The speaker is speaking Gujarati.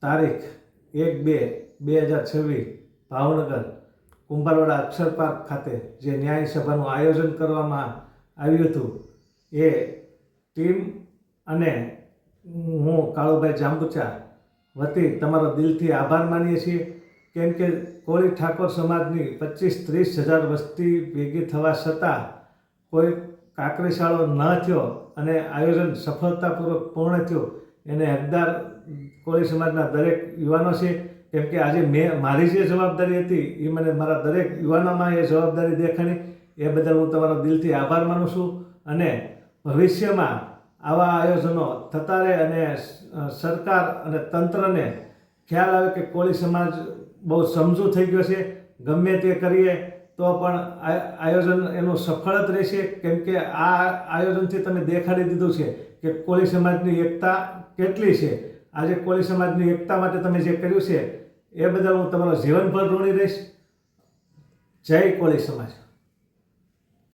તારીખ 1-2-2026 ભાવનગર કુંભારવાડા અક્ષર પાર્ક ખાતે જે ન્યાય સભાનું આયોજન કરવામાં આવ્યું હતું એ ટીમ અને હું કાળુભાઈ જાંબુચા વતી તમારો દિલથી આભાર માનીએ છીએ, કેમ કે કોળી ઠાકોર સમાજની 25-30 હજાર વસ્તી ભેગી થવા છતાં કોઈ કાકરીશાળો ન થયો અને આયોજન સફળતાપૂર્વક પૂર્ણ થયું એને હકદાર કોળી સમાજના દરેક યુવાનો છે, કેમ કે આજે મારી જે જવાબદારી હતી એ મને મારા દરેક યુવાનોમાં એ જવાબદારી દેખાણી, એ બદલ હું તમારો દિલથી આભાર માનું છું અને ભવિષ્યમાં આવા આયોજનો થતા રહે અને સરકાર અને તંત્રને ખ્યાલ આવે કે કોળી સમાજ બહુ સમજુ થઈ ગયો છે, ગમે તે કરીએ તો પણ આયોજન એનું સફળ જ રહેશે, કેમ કે આ આયોજનથી તમે દેખાડી દીધું છે કે કોળી સમાજની એકતા કેટલી છે. આજે કોળી સમાજની એકતા માટે તમે જે કર્યું છે એ બદલ હું તમારો જીવનભર ઋણી રહીશ. જય કોળી સમાજ.